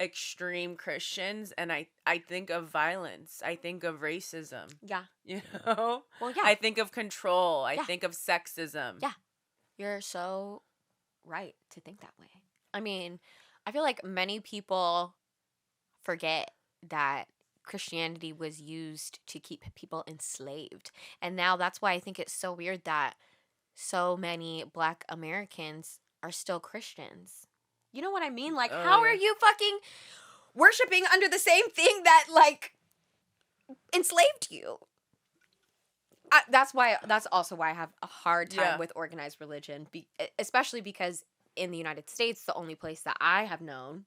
extreme Christians and I think of violence. I think of racism. Yeah. You know? Well, yeah. I think of control. I Yeah. think of sexism. Yeah. You're so right to think that way. I mean, I feel like many people forget that Christianity was used to keep people enslaved. And now that's why I think it's so weird that so many Black Americans are still Christians. You know what I mean? Like, how are you fucking worshiping under the same thing that, like, enslaved you? That's also why I have a hard time with organized religion, especially because in the United States, the only place that I have known,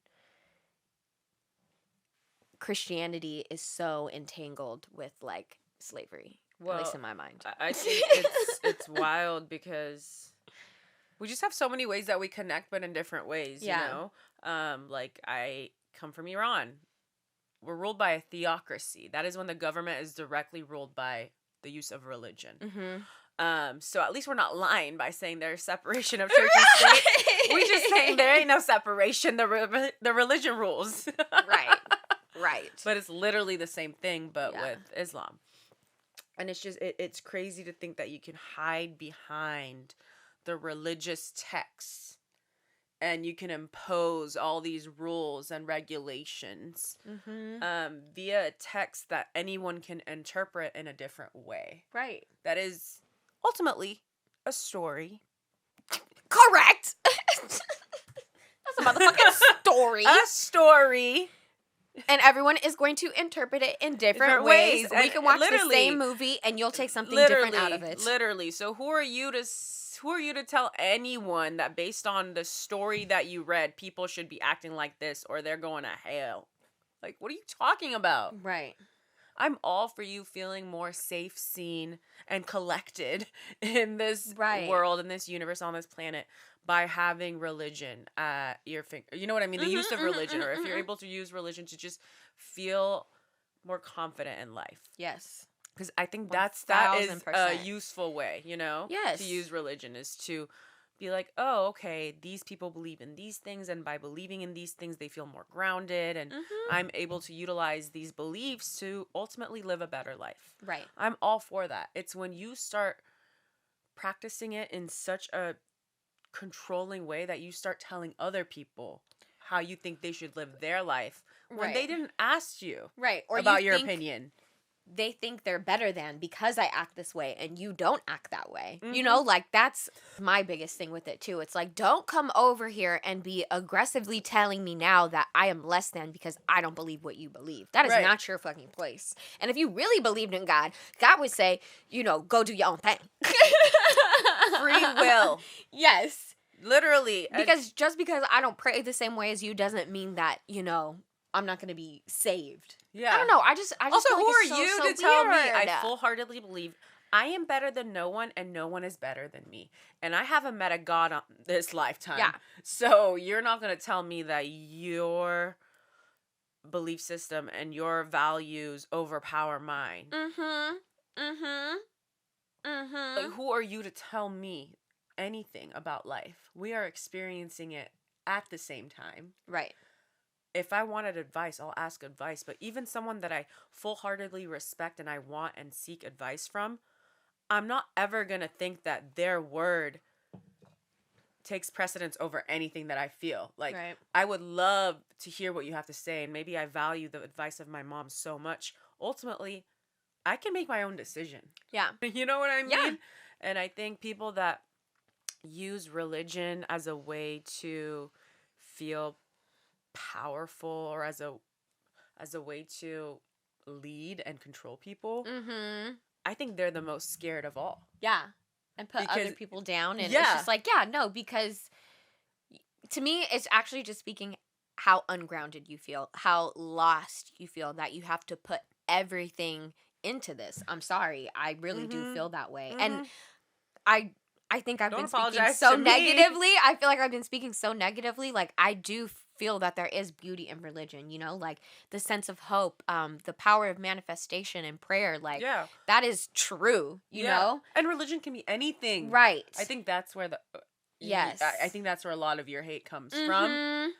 Christianity is so entangled with, like, slavery, at least in my mind. I think it's wild because we just have so many ways that we connect, but in different ways, you know? Like, I come from Iran. We're ruled by a theocracy. That is when the government is directly ruled by the use of religion. So at least we're not lying by saying there's separation of church and state. We're just saying there ain't no separation. The religion rules. Right. But it's literally the same thing, but with Islam. And it's just, it's crazy to think that you can hide behind the religious texts and you can impose all these rules and regulations via a text that anyone can interpret in a different way. Right. That is ultimately a story. Correct. That's a motherfucking story. A story. And everyone is going to interpret it in different ways. We can watch the same movie and you'll take something different out of it. Literally. So who are you to tell anyone that based on the story that you read, people should be acting like this or they're going to hell? Like, what are you talking about? Right. I'm all for you feeling more safe, seen, and collected in this world, in this universe, on this planet by having religion at your finger. You know what I mean? The use of religion, or if you're able to use religion to just feel more confident in life. Yes. Because I think that is a useful way, you know? Yes. To use religion is to be like, oh, okay, these people believe in these things, and by believing in these things, they feel more grounded, and I'm able to utilize these beliefs to ultimately live a better life. Right. I'm all for that. It's when you start practicing it in such a controlling way that you start telling other people how you think they should live their life when they didn't ask you or about your opinion. They think they're better than because I act this way and you don't act that way. You know, like that's my biggest thing with it too. It's like, don't come over here and be aggressively telling me now that I am less than because I don't believe what you believe. That is not your fucking place. And if you really believed in God, God would say, you know, go do your own thing. Free will. Yes. Literally. Because just because I don't pray the same way as you doesn't mean that, you know, I'm not going to be saved. Yeah. I don't know. I just also, feel like who are it's you so to tell me? weird. I full-heartedly believe I am better than no one and no one is better than me. And I haven't met a God on this lifetime. Yeah. So you're not going to tell me that your belief system and your values overpower mine. Like, who are you to tell me anything about life? We are experiencing it at the same time. Right. If I wanted advice, I'll ask advice. But even someone that I full-heartedly respect and I want and seek advice from, I'm not ever going to think that their word takes precedence over anything that I feel. Like, Right. I would love to hear what you have to say, and maybe I value the advice of my mom so much. Ultimately, I can make my own decision. Yeah. You know what I mean? Yeah. And I think people that use religion as a way to feel powerful, or as a way to lead and control people, Mm-hmm. I think they're the most scared of all. Yeah. And put other Because- people down. And Yeah. it's just like, yeah, no, because to me, it's actually just speaking how ungrounded you feel, how lost you feel, that you have to put everything into this. I'm sorry. I really do Mhm. feel that way. Mhm. And I think I've Don't been speaking apologize so to me. negatively. I feel like I've been speaking so negatively. Like, I do feel that there is beauty in religion, you know, like the sense of hope, the power of manifestation and prayer. Like, Yeah. that is true, you Yeah. know? And religion can be anything. Right. I think that's where Yes. I think that's where a lot of your hate comes from. Mm-hmm.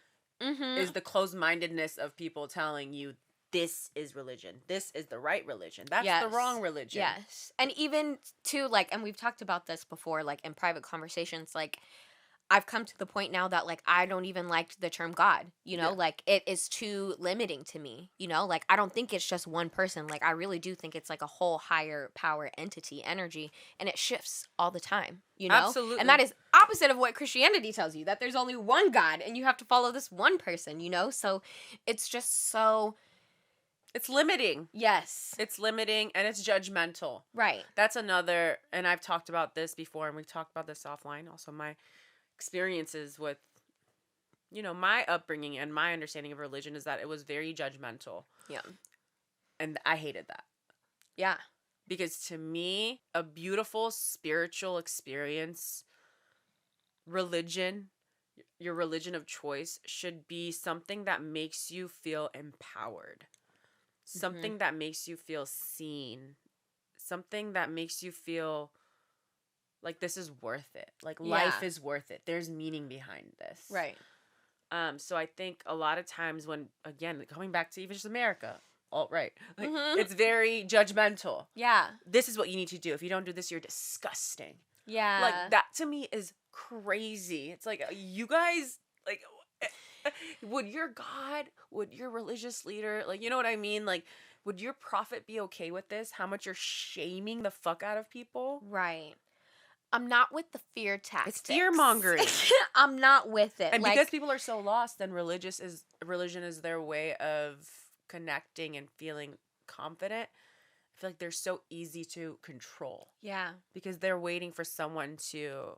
Mm-hmm. Is the closed-mindedness of people telling you this is religion. This is the right religion. That's the Yes. wrong religion. Yes. And even too, like, and we've talked about this before, like in private conversations, like, I've come to the point now that, like, I don't even like the term God, you know, Yeah. like, it is too limiting to me, you know, like, I don't think it's just one person. Like, I really do think it's like a whole higher power entity, energy, and it shifts all the time, you know? Absolutely. And that is opposite of what Christianity tells you, that there's only one God and you have to follow this one person, you know? So it's just so, It's limiting. yes, It's limiting, and it's judgmental. right. That's another, and I've talked about this before, and we've talked about this offline. Also, my experiences with, my upbringing and my understanding of religion is that it was very judgmental. Yeah. And I hated that. Yeah. Because to me, a beautiful spiritual experience, religion, your religion of choice, should be something that makes you feel empowered. Something that makes you feel seen. Something that makes you feel like this is worth it. Like, life is worth it. There's meaning behind this. Right. So I think a lot of times when, again, coming back to even just America, alt-right, like, Mhm. it's very judgmental. Yeah. This is what you need to do. If you don't do this, you're disgusting. Yeah. Like, that to me is crazy. It's like, you guys, like, would your God, would your religious leader, like, you know what I mean? Like, would your prophet be okay with this? How much you're shaming the fuck out of people? Right. I'm not with the fear tactics. It's fear-mongering. I'm not with it. And like, because people are so lost, then religion is their way of connecting and feeling confident. I feel like they're so easy to control yeah, because they're waiting for someone to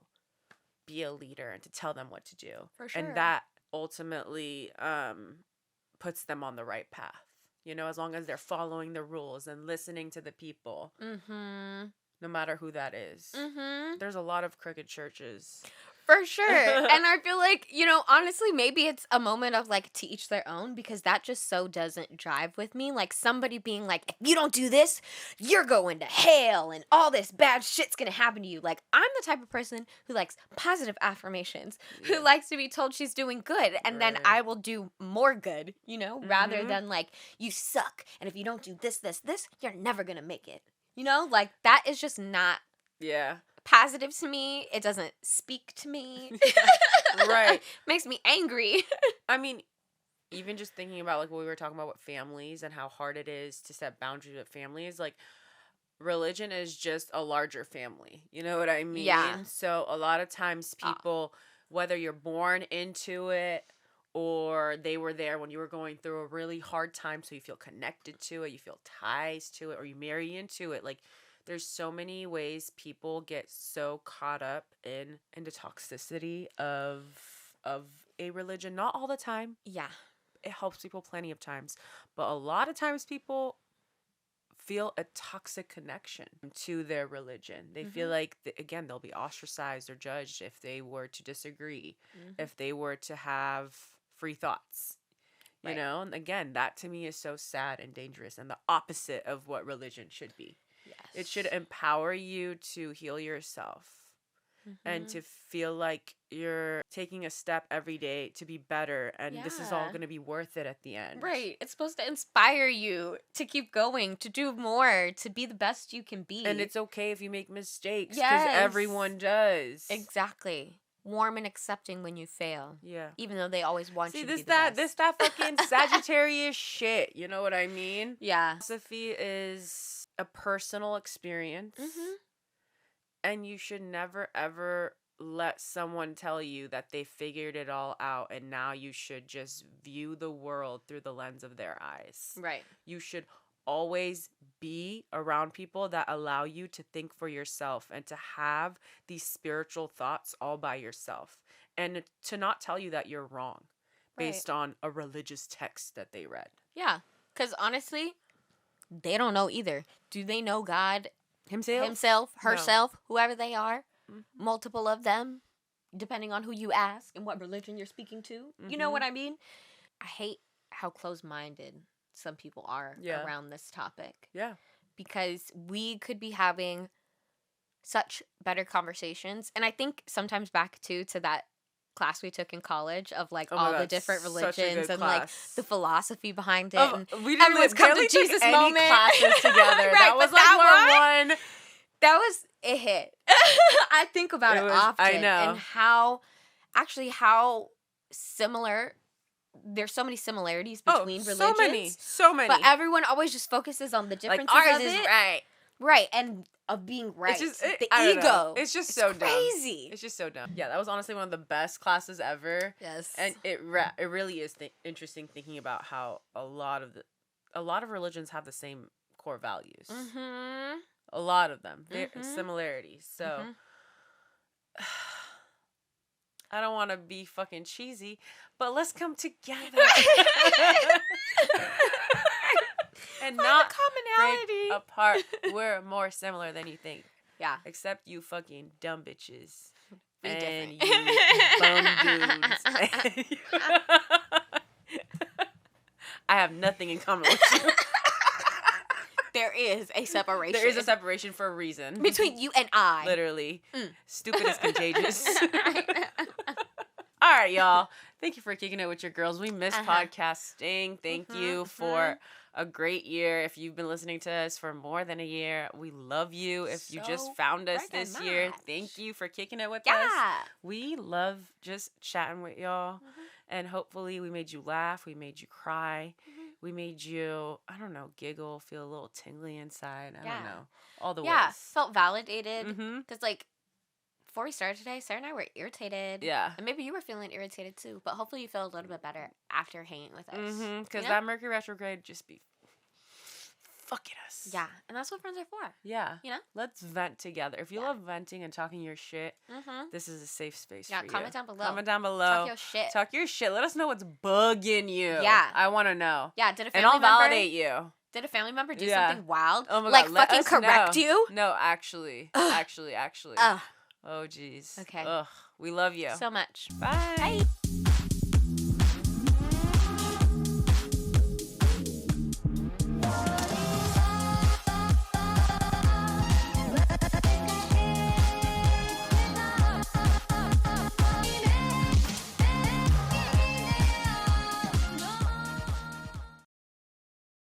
be a leader and to tell them what to do. for sure. And that ultimately puts them on the right path. As long as they're following the rules and listening to the people, Mm-hmm. no matter who that is. Mm-hmm. There's a lot of crooked churches. For sure. And I feel like, honestly, maybe it's a moment of, like, to each their own, because that just so doesn't jive with me. Like, somebody being like, if you don't do this, you're going to hell and all this bad shit's going to happen to you. Like, I'm the type of person who likes positive affirmations, Yeah. who likes to be told she's doing good. And then Right. I will do more good, rather Mhm. than, like, you suck. And if you don't do this, you're never going to make it. Like, that is just not Yeah. positive to me. It doesn't speak to me. Right. Makes me angry. I mean, even just thinking about, like, what we were talking about with families and how hard it is to set boundaries with families, like, religion is just a larger family. You know what I mean? Yeah. So a lot of times people, whether you're born into it or they were there when you were going through a really hard time, so you feel connected to it, you feel ties to it, or you marry into it, like, there's so many ways people get so caught up into toxicity of a religion. Not all the time. Yeah. It helps people plenty of times. But a lot of times people feel a toxic connection to their religion. They feel like, again, they'll be ostracized or judged if they were to disagree, if they were to have free thoughts. You Right. know? And again, that to me is so sad and dangerous and the opposite of what religion should be. Yes. It should empower you to heal yourself and to feel like you're taking a step every day to be better, and this is all Yeah. going to be worth it at the end. Right. It's supposed to inspire you to keep going, to do more, to be the best you can be. And it's okay if you make mistakes because Yes. everyone does. Exactly. warm and accepting when you fail. Yeah. Even though they always want you to be the that best. that fucking Sagittarius shit. You know what I mean? Yeah. Philosophy is a personal experience. Mm-hmm. And you should never, ever let someone tell you that they figured it all out and now you should just view the world through the lens of their eyes. Right. You should always be around people that allow you to think for yourself and to have these spiritual thoughts all by yourself and to not tell you that you're wrong based on a religious text that they read. Yeah. Because honestly, they don't know either. Do they know God? Himself, herself, whoever they are, multiple of them, depending on who you ask and what religion you're speaking to. You know what I mean? I hate how close-minded some people are around this topic. Yeah. Because we could be having such better conversations. And I think sometimes back to that class we took in college of like all the different religions and like the philosophy behind it. And we didn't everyone's come to Jesus any moment. classes together. Right, that was like one. That was a hit. I think about it often. I know. And how similar. There's so many similarities between religions. So many. But everyone always just focuses on the differences like ours of is it. right. Right, and of being right. It's just, the I don't ego. know. It's just so crazy. Dumb. It's just so dumb. Yeah, that was honestly one of the best classes ever. Yes. And it really is interesting thinking about how a lot of religions have the same core values. Mm-hmm. A lot of them. Similarities. So I don't want to be fucking cheesy, but let's come together. And not commonality. break apart. We're more similar than you think. Yeah. Except you fucking dumb bitches. Be and different. you bum dudes. I have nothing in common with you. There is a separation. There is a separation for a reason. Between you and I. Literally. Stupid is contagious. All right, y'all. Thank you for kicking it with your girls. We miss podcasting. Thank you for a great year. If you've been listening to us for more than a year, we love you. If you just found us this year, thank you for kicking it with us. We love just chatting with y'all. And hopefully we made you laugh. We made you cry. We made you, I don't know, giggle, feel a little tingly inside. I don't know. All the ways. Yeah, felt validated. Because, like, before we started today, Sarah and I were irritated. Yeah. And maybe you were feeling irritated, too. But hopefully you feel a little bit better after hanging with us. Because that Mercury retrograde just be fucking us. Yeah. And that's what friends are for. Yeah. You know? Let's vent together. If you love venting and talking your shit, this is a safe space for you. Comment down below. Comment down below. Talk your shit. Talk your shit. Let us know what's bugging you. Yeah. I want to know. Yeah. Did a family member... And I'll validate you. Did a family member do something wild? Oh my like God, let fucking us correct know. you? No, actually. Actually. Ugh. Oh, jeez. Okay. Ugh. We love you. So much. Bye. Bye.